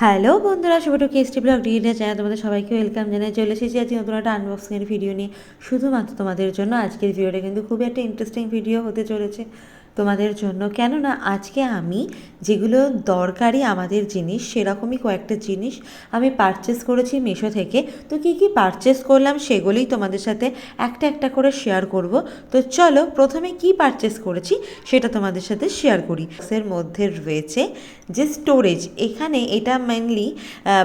Hello বন্ধুরা, শুভটু KST blog DNA channel তোমাদের সবাইকে ওয়েলকাম জানাই। চলে এসেছি আজকে নতুন একটা আনবক্সিংয়ের ভিডিও নিয়ে, শুধুমাত্র তোমাদের জন্য। আজকের ভিডিওটা কিন্তু খুবই একটা ইন্টারেস্টিং ভিডিও হতে চলেছে তোমাদের জন্য, কেননা আজকে আমি যেগুলো দরকারি আমাদের জিনিস, সেরকমই কয়েকটা জিনিস আমি পারচেস করেছি মিশো থেকে। তো কী কী পারচেস করলাম সেগুলোই তোমাদের সাথে একটা একটা করে শেয়ার করব। তো চলো প্রথমে কি পারচেস করেছি সেটা তোমাদের সাথে শেয়ার করি। বক্সের মধ্যে রয়েছে যে স্টোরেজ, এখানে এটা মেনলি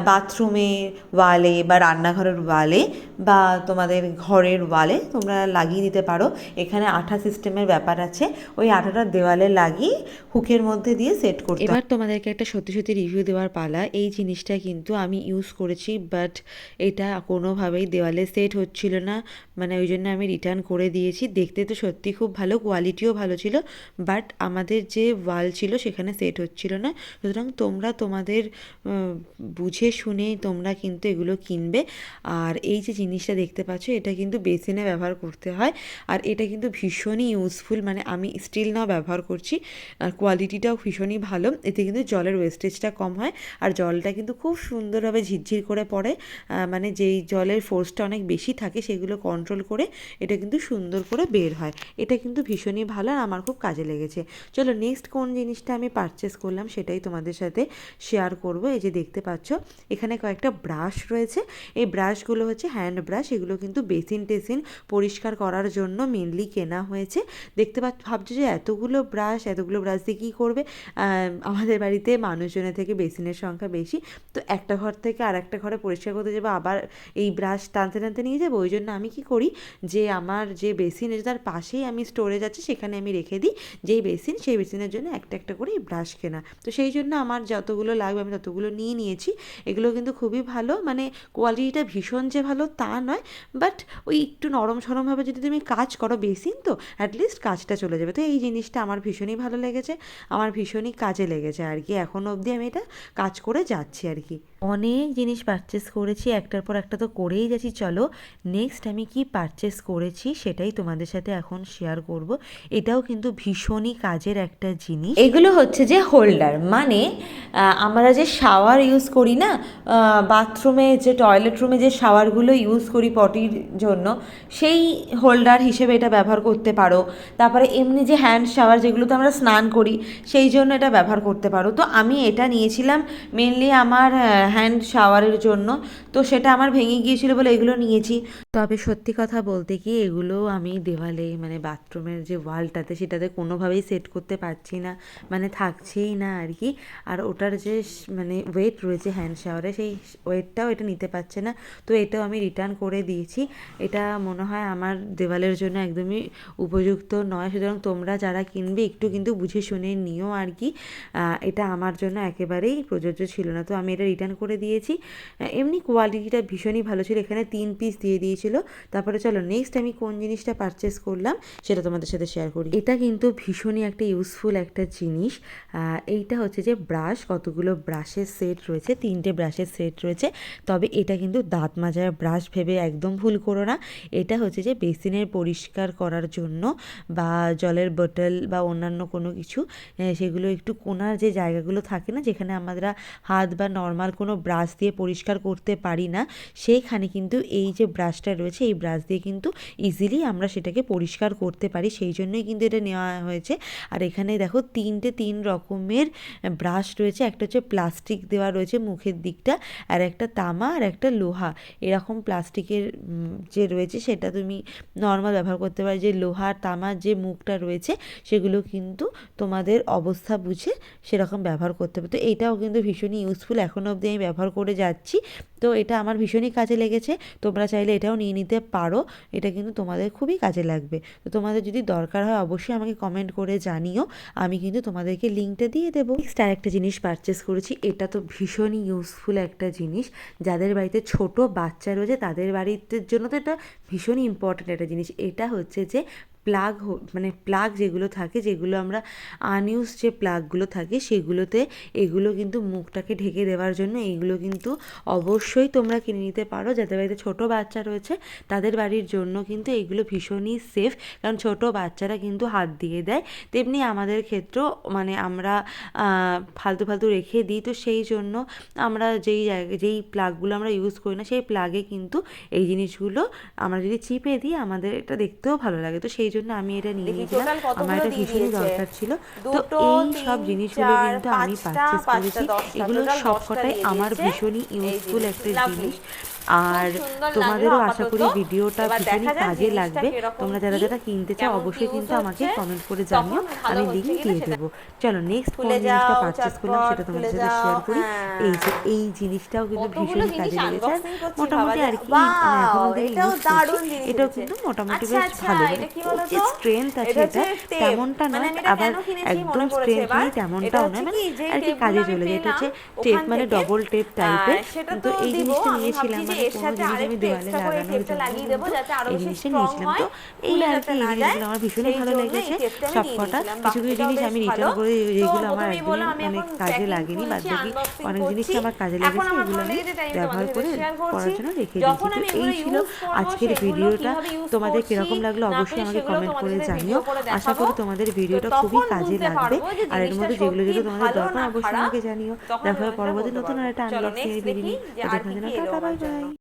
বাথরুমের ওয়ালে বা রান্নাঘরের ওয়ালে বা তোমাদের ঘরের ওয়ালে তোমরা লাগিয়ে দিতে পারো। এখানে আঠা সিস্টেমের ব্যাপার আছে, ওই আঠাটা দেওয়ালে লাগিয়ে হুকের মধ্যে দিয়ে সেট করতে। এবার তোমাদেরকে একটা সত্যি সত্যি রিভিউ দেওয়ার পালা। এই জিনিসটা কিন্তু আমি ইউজ করেছি, বাট এটা কোনোভাবেই দেওয়ালে সেট হচ্ছিল না, মানে ওই জন্য আমি রিটার্ন করে দিয়েছি। দেখতে তো সত্যি খুব ভালো, কোয়ালিটিও ভালো ছিল, বাট আমাদের যে ওয়াল ছিল সেখানে সেট হচ্ছিল না। সুতরাং তোমরা তোমাদের বুঝে শুনে তোমরা কিন্তু এগুলো কিনবে। আর এই যে জিনিসটা দেখতে পাচ্ছ, এটা কিন্তু বেসিনে ব্যবহার করতে হয়, আর এটা কিন্তু ভীষণই ইউজফুল। মানে আমি স্টিল নাও ব্যবহার করছি, আর কোয়ালিটিটাও ভীষণই ভালো। এতে কিন্তু জলের ওয়েস্টেজটা কম হয়, আর জলটা কিন্তু খুব সুন্দরভাবে ঝিরঝির করে পড়ে। মানে যেই জলের ফোর্সটা অনেক বেশি থাকে সেগুলো কন্ট্রোল করে এটা কিন্তু সুন্দর করে বের হয়। এটা কিন্তু ভীষণই ভালো, আর আমার খুব কাজে লেগেছে। চলো নেক্সট কোন জিনিসটা আমি পারচেস করলাম সেটাই তোমাদের সাথে শেয়ার করব। এই যে দেখতে পাচ্ছ এখানে কয়েকটা ব্রাশ রয়েছে। এই ব্রাশগুলো হচ্ছে হ্যান্ড ব্রাশ, এগুলো কিন্তু বেসিন টেসিন পরিষ্কার করার জন্য মেনলি কেনা হয়েছে। দেখতে ভাবছো যে এতগুলো ব্রাশ দিয়ে কী করবে? আমাদের বাড়িতে মানুষজনের থেকে বেসিনের সংখ্যা বেশি, তো একটা ঘর থেকে আর একটা ঘরে পরিষ্কার করতে যাবো, আবার এই ব্রাশ টানতে টানতে নিয়ে যাবো। ওই জন্য আমি কি করি, যে আমার যে বেসিন আছে তার পাশেই আমি স্টোরেজ আছে, সেখানে আমি রেখে দিই যেই বেসিন, সেই বেসিনের জন্য একটা একটা করে এই ব্রাশ কেনা। তো সেই জন্য আমার যতগুলো লাগবে আমি ততগুলো নিয়ে নিয়েছি। এগুলো কিন্তু খুবই ভালো, মানে কোয়ালিটিটা ভীষণ যে ভালো তা নয়, বাট ওই একটু নরম সরমভাবে যদি তুমি কাজ করো, বেসিন তো অ্যাটলিস্ট কাজটা চলে যাবে। তো এই জিনিসটা আমার ভীষণই ভালো লেগেছে, আমার ভীষণই কাজে লেগেছে আর কি। এখনও অবধি আমি এটা কাজ করে যাচ্ছি আর কি। অনেক জিনিস পারচেস করেছি, একটার পর একটা তো করেই যাচ্ছি। চলো নেক্সট আমি কি পারচেস করেছি সেটাই তোমাদের সাথে এখন শেয়ার করব। এটাও কিন্তু ভীষণই কাজের একটা জিনিস। এগুলো হচ্ছে যে হোল্ডার, মানে আমরা যে শাওয়ার ইউজ করি না, বাথরুমে যে টয়লেট রুমে যে শাওয়ারগুলো ইউজ করি পটির জন্য, সেই হোল্ডার হিসেবে এটা ব্যবহার করতে পারো। তারপরে এমনি যে হ্যান্ড শাওয়ার যেগুলোতে আমরা স্নান করি সেই জন্য এটা ব্যবহার করতে পারো। তো আমি এটা নিয়েছিলাম মেনলি আমার হ্যান্ড শাওয়ারের জন্য, তো সেটা আমার ভেঙে গিয়েছিল বলে এগুলো নিয়েছি। তবে সত্যি কথা বলতে কি, এগুলো আমি দেওয়ালে মানে বাথরুমের যে ওয়ালটাতে সেটাতে কোনোভাবেই সেট করতে পারছি না, মানে থাকছেই না আর কি। আর ওটার যে মানে ওয়েট রয়েছে হ্যান্ড শাওয়ারে, সেই ওয়েটটাও এটা নিতে পারছে না। তো এটাও আমি রিটার্ন করে দিয়েছি। এটা মনে হয় আমার দেওয়ালের জন্য একদমই উপযুক্ত নয়। সুতরাং তোমরা যারা কিনবে একটু কিন্তু বুঝে শুনে নিও আর কি। এটা আমার জন্য একেবারেই প্রযোজ্য ছিল না, তো আমি এটা রিটার্ন করে দিয়েছি। এমনি কোয়ালিটিটা ভীষণই ভালো ছিল, এখানে 3 পিস দিয়ে দিয়েছিল। তারপরে চলো নেক্সট আমি কোন জিনিসটা পারচেস করলাম সেটা তোমাদের সাথে শেয়ার করি। এটা কিন্তু ভীষণই একটা ইউজফুল একটা জিনিস। এইটা হচ্ছে যে ব্রাশ, কতগুলো ব্রাশের সেট রয়েছে, 3টে ব্রাশের সেট রয়েছে। তবে এটা কিন্তু দাঁত মাজার ব্রাশ ভেবে একদম ভুল করো না। এটা হচ্ছে যে বেসিনের পরিষ্কার করার জন্য, বা জলের বোতল বা অন্যান্য কোনো কিছু, সেগুলো একটু কোনার যে জায়গাগুলো থাকে না, যেখানে আমরা হাত বা নর্মাল কোনো ব্রাশ দিয়ে পরিষ্কার করতে পারি না, সেইখানে কিন্তু এই যে ব্রাশটা রয়েছে, এই ব্রাশ দিয়ে কিন্তু ইজিলি আমরা সেটাকে পরিষ্কার করতে পারি। সেই জন্যই কিন্তু এটা নেওয়া হয়েছে। আর এখানে দেখো 3 রকমের ব্রাশ রয়েছে। একটা হচ্ছে প্লাস্টিক দেওয়া রয়েছে মুখের দিকটা, আর একটা তামা, আর একটা লোহা। এরকম প্লাস্টিকের যে রয়েছে সেটা তুমি নর্মাল ব্যবহার করতে পারো। যে লোহার তামার যে মুখটা রয়েছে সেগুলো কিন্তু তোমাদের অবস্থা বুঝে সেরকম ব্যবহার করতে হবে। তো এইটাও কিন্তু ভীষণই ইউজফুল, এখনও অবধি আমি ব্যবহার করে যাচ্ছি। তো এটা আমার ভীষণই কাজে লেগেছে। তোমরা চাইলে এটাও নিয়ে নিতে পারো, এটা কিন্তু তোমাদের খুবই কাজে লাগবে। তো তোমাদের যদি দরকার হয় অবশ্যই আমাকে কমেন্ট করে জানিও, আমি কিন্তু তোমাদেরকে লিঙ্কটা দিয়ে দেবো। নেক্সট আরেকটা জিনিস পারচেস করেছি, এটা তো ভীষণই ইউজফুল একটা জিনিস। যাদের বাড়িতে ছোট বাচ্চা রয়েছে তাদের বাড়িতে জন্য তো এটা ভীষণই ইম্পর্ট্যান্ট একটা জিনিস। এটা হচ্ছে যে মানে প্লাগ যেগুলো থাকে, যেগুলো আমরা আনইউজ যে প্লাগগুলো থাকে সেগুলোতে এগুলো কিন্তু মুখটাকে ঢেকে দেওয়ার জন্য এইগুলো কিন্তু অবশ্যই তোমরা কিনে নিতে পারো। যাদের বাড়িতে ছোটো বাচ্চা রয়েছে তাদের বাড়ির জন্য কিন্তু এগুলো ভীষণই সেফ, কারণ ছোটো বাচ্চারা কিন্তু হাত দিয়ে দেয়। তেমনি আমাদের ক্ষেত্রেও মানে আমরা ফালতু ফালতু রেখে দিই, তো সেই জন্য আমরা যেই প্লাগগুলো আমরা ইউজ করি না সেই প্লাগে কিন্তু এই জিনিসগুলো আমরা যদি চিপে দিই আমাদের এটা দেখতেও ভালো লাগে। তো সেই জন্য আমি এটা নিয়ে নিয়েছিলাম, আমার এটা ভীষণই দরকার ছিল। তো এই সব জিনিসগুলো কিন্তু আমি পারচেস করেছি, এগুলো সবকটাই আমার ভীষণই ইউজফুল একটা জিনিস। আর তোমাদেরও আশা করি ভিডিওটা ভীষণই কাজে লাগবে। তোমরা যারা যারা কিনতে চাও অবশ্যই কিন্তু আমাকে কমেন্ট করে জানিও, আমি লিঙ্ক দিয়ে দেবো। চলো নেক্সট কোন জিনিসটা পারচেস করলাম সেটা তোমাদের সাথে শেয়ার করি। এই জিনিসটাও কিন্তু ভীষণই কাজে লেগেছে, মোটামুটি আর কি এখনো থেকে ইউজ করছি। এটাও কিন্তু মোটামুটি বেশ ভালো, মানে যে স্ট্রেংথ আছে এটা তেমনটা নয়, আবার একদম স্ট্রেংথ নেই তেমনটাও নয়, মানে আর কি কাজে চলে যায়। এটা হচ্ছে টেপ, মানে ডবল টেপ টাইপের। তো এই জিনিসটা নিয়েছিলাম, মানে কোনো জিনিস আমি দেওয়ালে লাগানোর জন্য এই জিনিসটা নিয়েছিলাম। তো এই আর কি এই জিনিসগুলো আমার ভীষণই ভালো লেগেছে সবকটা। কিছু কিছু জিনিস আমি রিটার্ন করে, যেগুলো আমার একদমই মানে কাজে লাগেনি, বাদ বাকি অনেক জিনিসই আমার কাজে লেগেছে, এগুলো আমি ব্যবহার করে করার জন্য রেখে দিয়েছি। তো এই ছিল আজকের ভিডিওটা। তোমাদের কীরকম লাগলো অবশ্যই আমাকে কমেন্ট করে জানিও। আশা করি তোমাদের ভিডিওটা খুবই কাজে লাগবে, আর এর মধ্যে যেগুলো যেগুলো তোমাদের দরকার অবশ্যই আমাকে জানিও। দেখা হবে পরবর্তী নতুন আর একটা আনবক্সিং ভিডিও নিয়ে। Tata bye bye.